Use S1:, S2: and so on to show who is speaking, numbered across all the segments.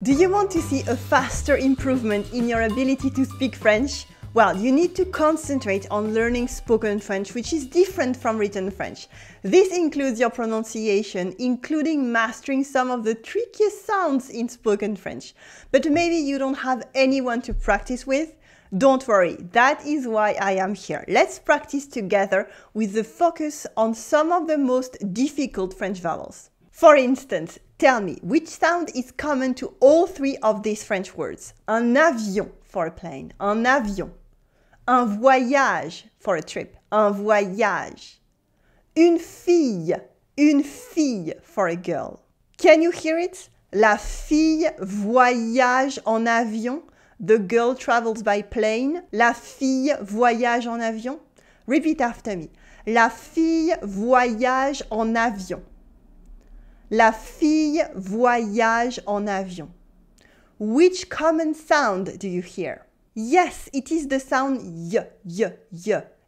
S1: Do you want to see a faster improvement in your ability to speak French? Well, you need to concentrate on learning spoken French, which is different from written French. This includes your pronunciation, including mastering some of the trickiest sounds in spoken French. But maybe you don't have anyone to practice with? Don't worry, that is why I am here. Let's practice together with the focus on some of the most difficult French vowels. For instance, tell me, which sound is common to all three of these French words? Un avion for a plane, un avion. Un voyage for a trip, un voyage. Une fille for a girl. Can you hear it? La fille voyage en avion. The girl travels by plane. La fille voyage en avion. Repeat after me. La fille voyage en avion. La fille voyage en avion. Which common sound do you hear? Yes, it is the sound y.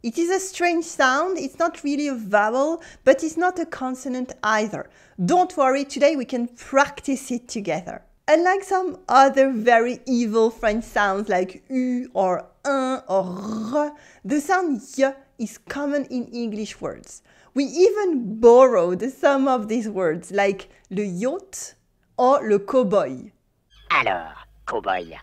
S1: It is a strange sound, it's not really a vowel, but it's not a consonant either. Don't worry, today we can practice it together. Unlike some other very evil French sounds like U or un or r, the sound y is common in English words. We even borrowed some of these words like le yacht or le cow-boy.
S2: Alors, cow-boy,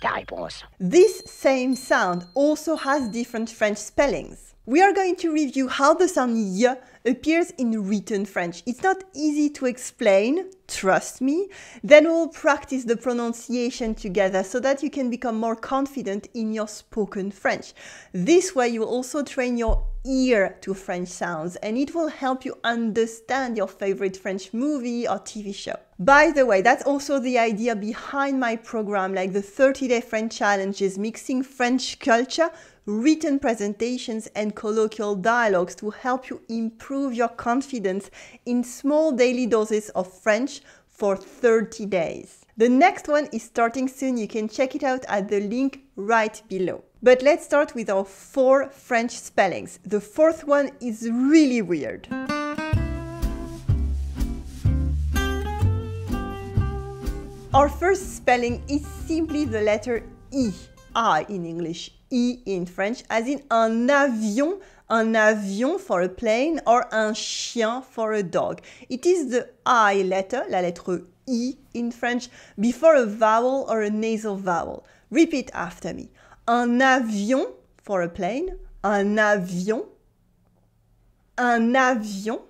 S2: ta réponse.
S1: This same sound also has different French spellings. We are going to review how the sound y appears in written French. It's not easy to explain, trust me. Then we'll practice the pronunciation together so that you can become more confident in your spoken French. This way you will also train your ear to French sounds and it will help you understand your favorite French movie or TV show. By the way, that's also the idea behind my program, like the 30-day French challenges, mixing French culture, written presentations and colloquial dialogues to help you improve your confidence in small daily doses of French for 30 days. The next one is starting soon. You can check it out at the link right below. But let's start with our 4 French spellings. The fourth one is really weird. Our first spelling is simply the letter I. I in English, I in French, as in un avion for a plane, or un chien for a dog. It is the I letter, la lettre I in French, before a vowel or a nasal vowel. Repeat after me. Un avion for a plane, un avion, un avion,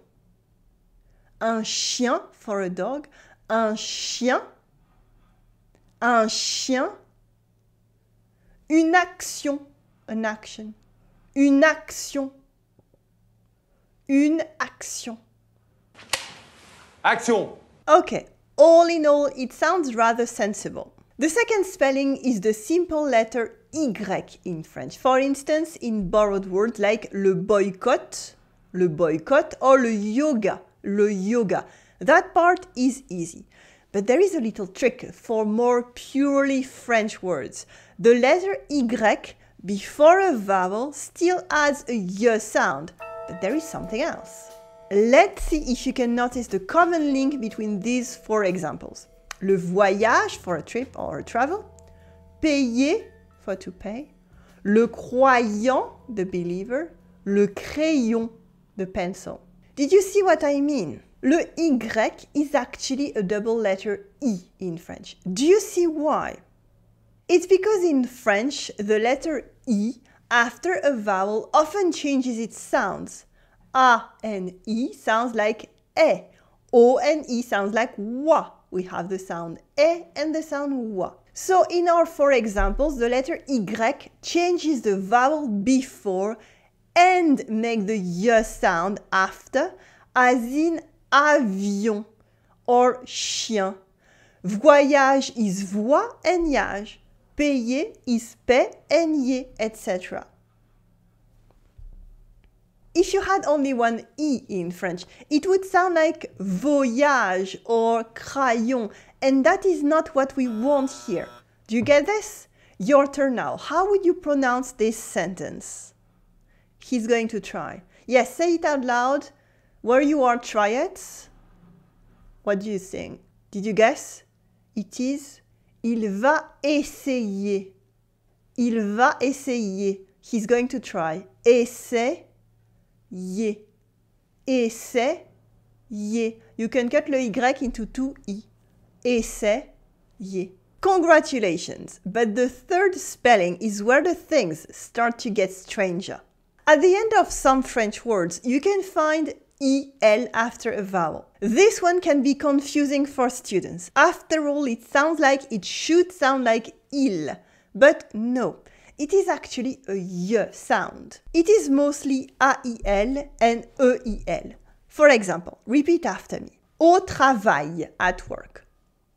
S1: un chien for a dog, un chien, un chien, une action, an action, une action, une action.
S3: Action!
S1: Okay, all in all, it sounds rather sensible. The second spelling is the simple letter Y in French. For instance, in borrowed words like le boycott, or le yoga. That part is easy. But there is a little trick for more purely French words. The letter Y before a vowel still adds a y sound, but there is something else. Let's see if you can notice the common link between these 4 examples. Le voyage for a trip or a travel, payer for to pay, le croyant, the believer, le crayon, the pencil. Did you see what I mean? Le Y is actually a double letter I in French. Do you see why? It's because in French, the letter I after a vowel often changes its sounds. A and I sounds like E. O and I sounds like wa. We have the sound E and the sound wa. So in our 4 examples, the letter Y changes the vowel before and make the y sound after, as in avion or chien. Voyage is voix and yage. Payer is paie and ye, etc. If you had only one I in French, it would sound like voyage or crayon, and that is not what we want here. Do you get this? Your turn now. How would you pronounce this sentence? He's going to try. Yes, say it out loud. Where you are, try it. What do you think? Did you guess? it is il va essayer. Il va essayer. He's going to try. Essayer. Essayer. You can cut le Y into two I. Essayer. Congratulations! But the third spelling is where the things start to get stranger. At the end of some French words, you can find EL after a vowel. This one can be confusing for students. After all, it sounds like it should sound like il, but no, it is actually a Y sound. It is mostly AIL and EIL. For example, repeat after me. Au travail, at work.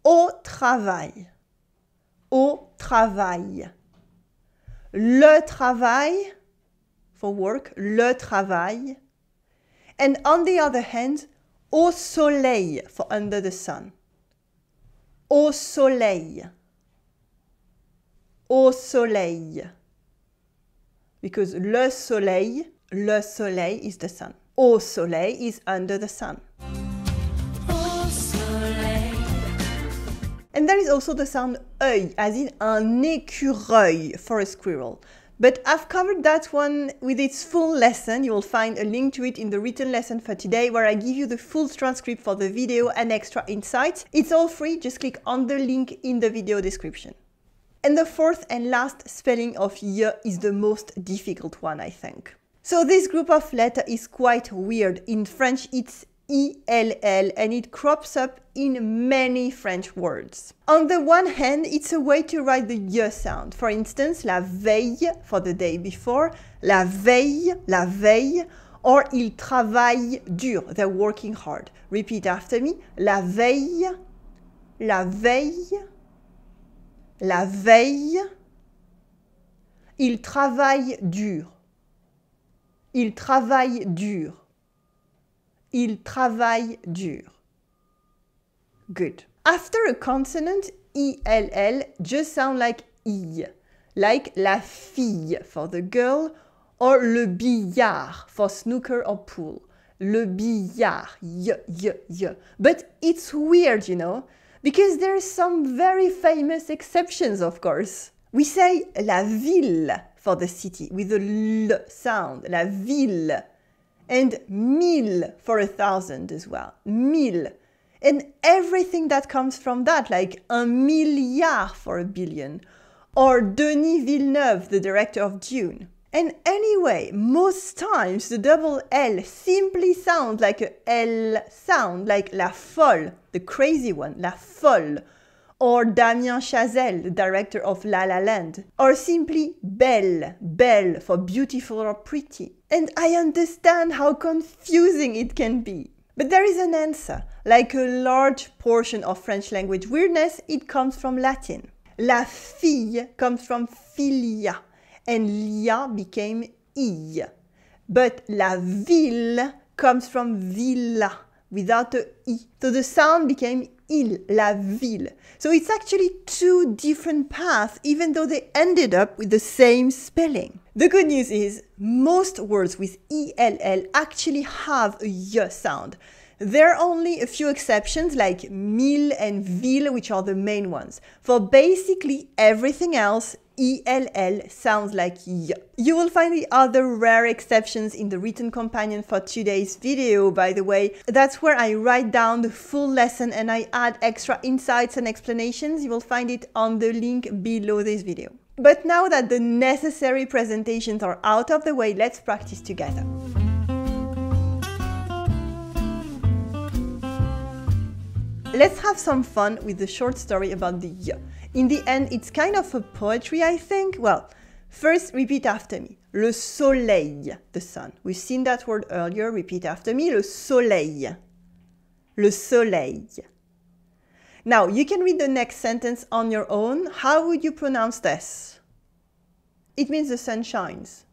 S1: Au travail. Au travail. Le travail, for work, le travail. And on the other hand, au soleil, for under the sun. Au soleil. Au soleil. Because le soleil is the sun. Au soleil is under the sun. Au soleil. And there is also the sound œil, as in un écureuil for a squirrel. But I've covered that one with its full lesson. You will find a link to it in the written lesson for today, where I give you the full transcript for the video and extra insights. It's all free, just click on the link in the video description. And the fourth and last spelling of Y is the most difficult one, I think. So this group of letters is quite weird. In French, it's ELL, and it crops up in many French words. On the one hand, it's a way to write the Y sound. For instance, la veille for the day before, la veille, or il travaille dur, they're working hard. Repeat after me, la veille, la veille, la veille, il travaille dur, il travaille dur. Il travaille dur. Good. After a consonant, ELL just sound like I, like la fille for the girl, or le billard for snooker or pool. Le billard, y. But it's weird, you know, because there are some very famous exceptions, of course. We say la ville for the city with a L sound, la ville. And mille for 1,000 as well, mille. And everything that comes from that, like un milliard for a billion, or Denis Villeneuve, the director of Dune. And anyway, most times the double L simply sounds like a L sound, like La Folle, the crazy one, La Folle, or Damien Chazelle, the director of La La Land, or simply belle for beautiful or pretty. And I understand how confusing it can be. But there is an answer. Like a large portion of French language weirdness, it comes from Latin. La fille comes from filia, and lia became I. But la ville comes from villa, without a I. So the sound became il, la ville. So it's actually two different paths, even though they ended up with the same spelling. The good news is, most words with ELL actually have a Y sound. There are only a few exceptions like mille and ville, which are the main ones. For basically everything else, ELL sounds like Y. You will find the other rare exceptions in the written companion for today's video, by the way. That's where I write down the full lesson and I add extra insights and explanations. You will find it on the link below this video. But now that the necessary presentations are out of the way, let's practice together. Let's have some fun with the short story about the Y. In the end, it's kind of a poetry, I think. Well, first repeat after me. Le soleil, the sun. We've seen that word earlier. Repeat after me. Le soleil. Le soleil. Now, you can read the next sentence on your own. How would you pronounce this? It means the sun shines.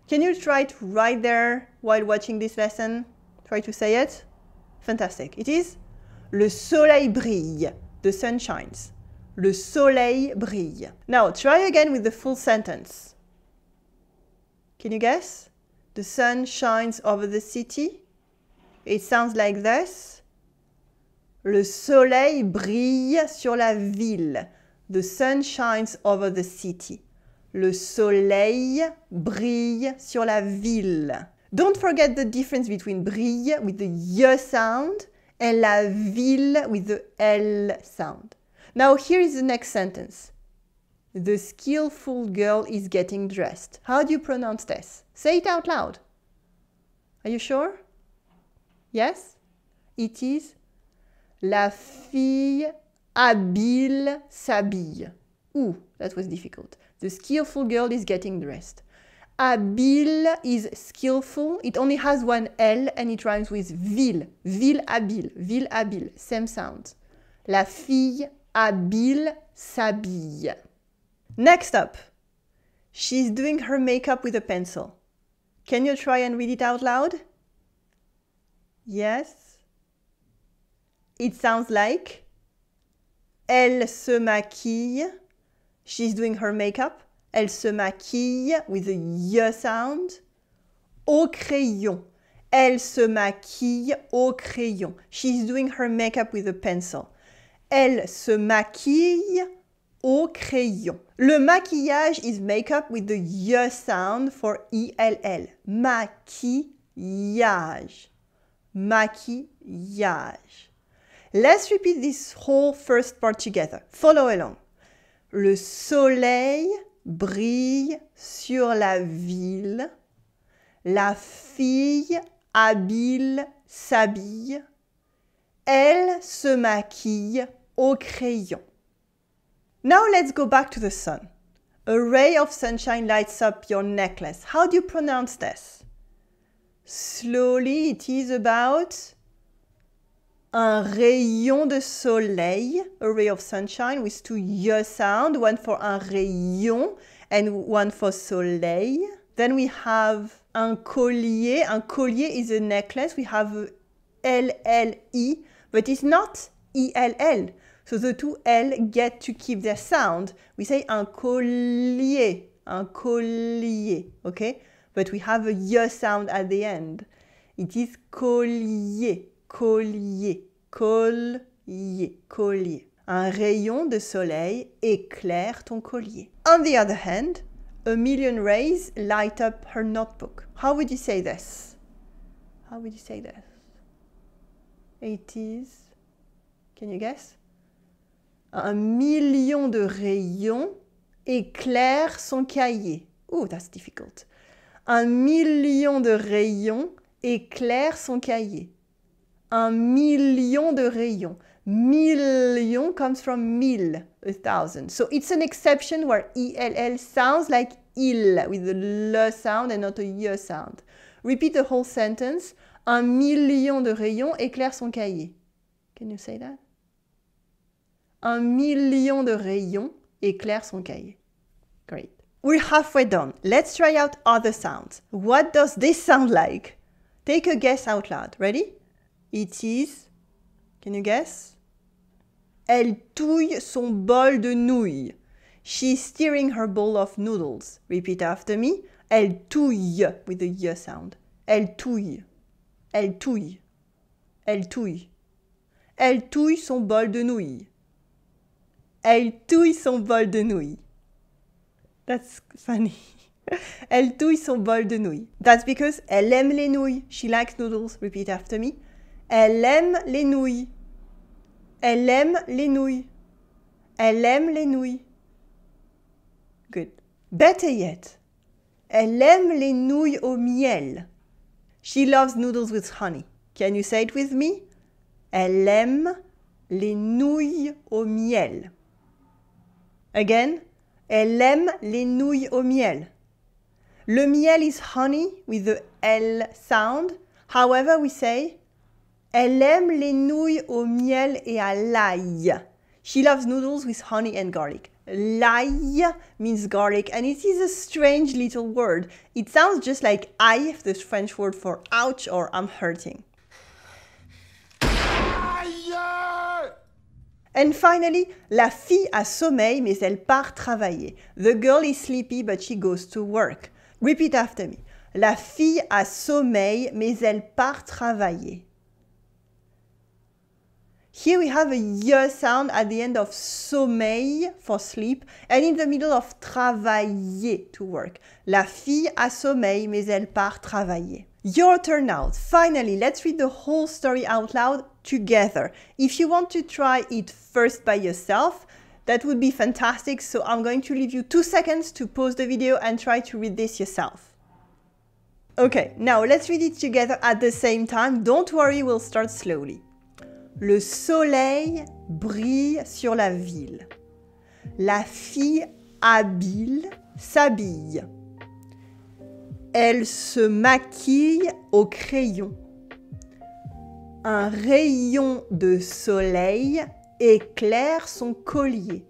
S1: Can you try it right there while watching this lesson? Try to say it. Fantastic. It is le soleil brille. The sun shines. Le soleil brille. Now, try again with the full sentence. Can you guess? The sun shines over the city. It sounds like this. Le soleil brille sur la ville. The sun shines over the city. Le soleil brille sur la ville. Don't forget the difference between brille with the y sound and la ville with the L sound. Now here is the next sentence. The skillful girl is getting dressed. How do you pronounce this? Say it out loud. Are you sure? Yes? It is la fille habile s'habille. Ooh, that was difficult. The skillful girl is getting dressed. Habile is skillful. It only has one L and it rhymes with ville. Ville habile, same sound. La fille habile s'habille. Next up, she's doing her makeup with a pencil. Can you try and read it out loud? Yes. It sounds like elle se maquille. She's doing her makeup. Elle se maquille with a y sound. Au crayon. Elle se maquille au crayon. She's doing her makeup with a pencil. Elle se maquille au crayon. Le maquillage is makeup with the y sound for E-L-L. Maquillage. Maquillage. Let's repeat this whole first part together. Follow along. Le soleil brille sur la ville. La fille habile s'habille. Elle se maquille au crayon. Now let's go back to the sun. A ray of sunshine lights up your necklace. How do you pronounce this? Slowly, it is about un rayon de soleil, a ray of sunshine with two y sound, one for un rayon and one for soleil. Then we have un collier. Un collier is a necklace. We have L-L-I, but it's not E-L-L. So the two L get to keep their sound. We say un collier, okay? But we have a y sound at the end. It is collier, collier, collier, collier. Un rayon de soleil éclaire ton collier. On the other hand, a million rays light up her notebook. How would you say this? How would you say this? It is, can you guess? Un million de rayons éclaire son cahier. Oh, that's difficult. Un million de rayons éclaire son cahier. Un million de rayons. Million comes from mille, 1,000. So it's an exception where E-L-L sounds like il with the L sound and not a Y sound. Repeat the whole sentence. Un million de rayons éclaire son cahier. Can you say that? Un million de rayons éclaire son cahier. Great. We're halfway done. Let's try out other sounds. What does this sound like? Take a guess out loud. Ready? It is, can you guess? Elle touille son bol de nouilles. She's stirring her bowl of noodles. Repeat after me. Elle touille with the Y sound. Elle touille. Elle touille. Elle touille. Elle touille son bol de nouilles. Elle touille son bol de nouilles. That's funny. Elle touille son bol de nouilles. That's because elle aime les nouilles. She likes noodles. Repeat after me. Elle aime les nouilles. Elle aime les nouilles. Elle aime les nouilles. Good. Better yet. Elle aime les nouilles au miel. She loves noodles with honey. Can you say it with me? Elle aime les nouilles au miel. Again. Elle aime les nouilles au miel. Le miel is honey with the L sound. However, we say elle aime les nouilles au miel et à l'ail. She loves noodles with honey and garlic. L'ail means garlic, and it is a strange little word. It sounds just like aïe, the French word for ouch or I'm hurting. And finally, la fille a sommeil, mais elle part travailler. The girl is sleepy, but she goes to work. Repeat after me. La fille a sommeil, mais elle part travailler. Here we have a y sound at the end of sommeil for sleep and in the middle of travailler to work. La fille a sommeil mais elle part travailler. Your turn now. Finally, let's read the whole story out loud together. If you want to try it first by yourself, that would be fantastic. So I'm going to leave you 2 seconds to pause the video and try to read this yourself. Okay, now let's read it together at the same time. Don't worry, we'll start slowly. Le soleil brille sur la ville. La fille habile s'habille. Elle se maquille au crayon. Un rayon de soleil éclaire son collier.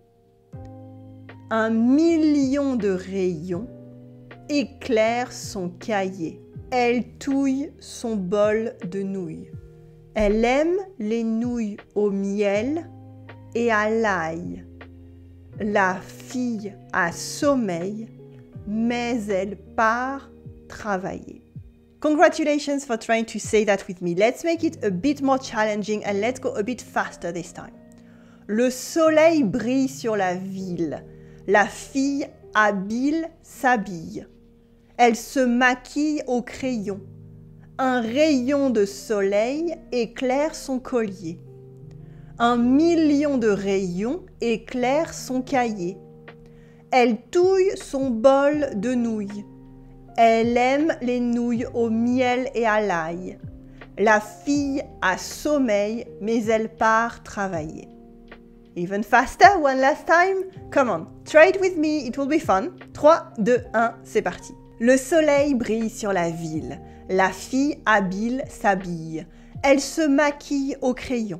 S1: 1 million de rayons éclairent son cahier. Elle touille son bol de nouilles. Elle aime les nouilles au miel et à l'ail. La fille a sommeil, mais elle part travailler. Congratulations for trying to say that with me. Let's make it a bit more challenging and let's go a bit faster this time. Le soleil brille sur la ville. La fille habile s'habille. Elle se maquille au crayon. Un rayon de soleil éclaire son collier. 1 million de rayons éclairent son cahier. Elle touille son bol de nouilles. Elle aime les nouilles au miel et à l'ail. La fille a sommeil, mais elle part travailler. Even faster, one last time. Come on, try it with me, it will be fun. 3, 2, 1, c'est parti. Le soleil brille sur la ville. La fille habile s'habille. Elle se maquille au crayon.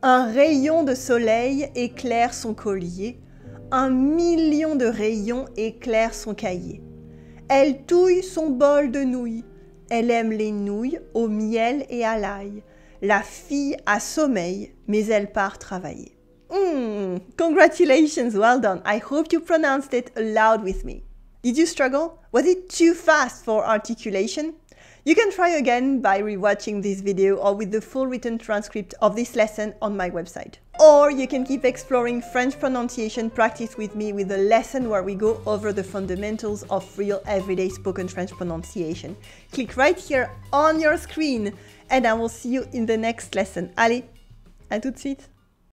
S1: Un rayon de soleil éclaire son collier. 1 million de rayons éclairent son cahier. Elle touille son bol de nouilles. Elle aime les nouilles au miel et à l'ail. La fille a sommeil, mais elle part travailler. Congratulations, well done. I hope you pronounced it aloud with me. Did you struggle? Was it too fast for articulation? You can try again by rewatching this video or with the full written transcript of this lesson on my website. Or you can keep exploring French pronunciation practice with me with a lesson where we go over the fundamentals of real everyday spoken French pronunciation. Click right here on your screen and I will see you in the next lesson. Allez, à tout de suite!